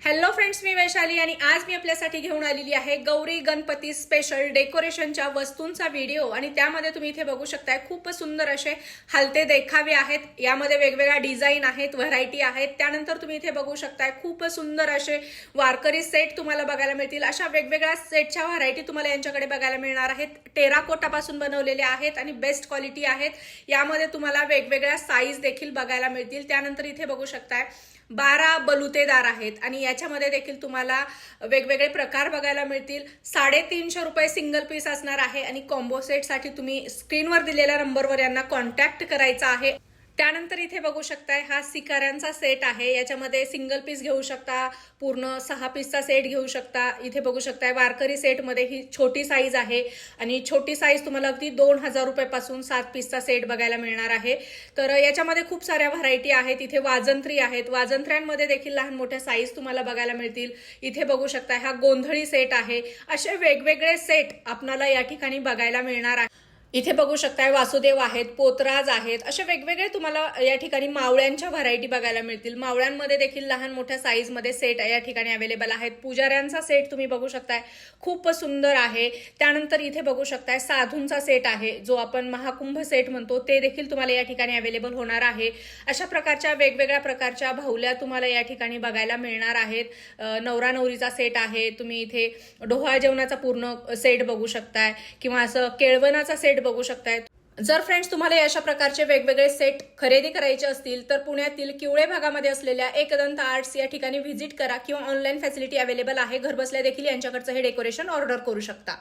Hello friends, मी वैशाली आणि आज मी आपल्यासाठी घेऊन आलेली आहे गौरी गणपती स्पेशल डेकोरेशनच्या वस्तूंचा व्हिडिओ। आणि त्यामध्ये तुम्ही इथे बघू शकताय खूप सुंदर असे हलते देखावे आहेत। यामध्ये वेगवेगळ्या डिझाइन आहेत, व्हरायटी आहेत। त्यानंतर तुम्ही इथे बघू शकताय खूप सुंदर असे वारकरी सेट तुम्हाला बघायला मिळतील। अशा वेगवेगळ्या सेटच्या व्हरायटी तुम्हाला यांच्याकडे बघायला मिळणार आहेत। टेराकोटापासून बनवलेले आहेत आणि बेस्ट क्वालिटी आहेत। यामध्ये तुम्हाला वेगवेगळ्या साईज देखील बघायला मिळतील। त्यानंतर इथे बघू शकताय 12 बलुतेदार आहेत आणि याच्यामध्ये देखील तुम्हाला वेगवेगळे प्रकार बघायला मिळतील। 350 रुपये सिंगल पीस असणार आहे आणि कॉम्बो सेटसाठी तुम्ही स्क्रीनवर दिलेल्या नंबरवर यांना कॉन्टॅक्ट करायचा आहे। त्यानंतर इथे बघू शकताय हा सिकाऱ्यांचा सेट आहे। याच्यामध्ये सिंगल पीस घेऊ शकता, पूर्ण 6 पीसचा सेट घेऊ शकता। इथे बघू शकताय वारकरी सेटमध्ये ही छोटी साईज आहे आणि छोटी साईज तुम्हाला अगदी 2000 रुपयापासून 7 पीसचा सेट बघायला मिळणार आहे। तर याच्यामध्ये खूप साऱ्या व्हरायटी आहेत। इथे वाजंत्री आहेत, वाजंत्र्यांमध्ये देखील लहान मोठ्या साईज तुम्हाला बघायला मिळतील। इथे बघू शकताय हा गोंधळी सेट आहे। असे वेगवेगळे सेट आपल्याला या ठिकाणी बघायला मिळणार आहे। इथे बघू शकताय वासुदेव आहेत, पोतराज आहेत, असे वेगवेगळे तुम्हाला या ठिकाणी मावळ्यांच्या व्हरायटी बघायला मिळतील। मावळ्यांमध्ये देखील लहान मोठ्या साईज मध्ये सेट या ठिकाणी अवेलेबल आहेत। पुजाऱ्यांचा सेट तुम्ही बघू शकताय, खूप सुंदर आहे। त्यानंतर इथे बघू शकताय साधूंचा सेट आहे, जो आपण महाकुंभ सेट म्हणतो, ते देखील तुम्हाला या ठिकाणी अवेलेबल होणार आहे। अशा प्रकारच्या वेगवेगळ्या प्रकारच्या भावल्या तुम्हाला या ठिकाणी बघायला मिळणार आहेत। नवरा नवरीचा सेट आहे, तुम्ही इथे डोहाळ जेवणाचा पूर्ण सेट बघू शकताय किंवा असं केळवणाचा सेट बघू शकताय। जर फ्रेंड्स तुम्हाला अशा प्रकारचे वेगवेगळे सेट खरेदी करायचे असतील तर पुण्यातील किवळे भागामध्ये असलेल्या एकदंत आर्ट्स या ठिकाणी व्हिजिट करा किंवा ऑनलाईन फॅसिलिटी अवेलेबल आहे। घरबसल्या देखील यांच्याकडचं हे डेकोरेशन ऑर्डर करू शकता।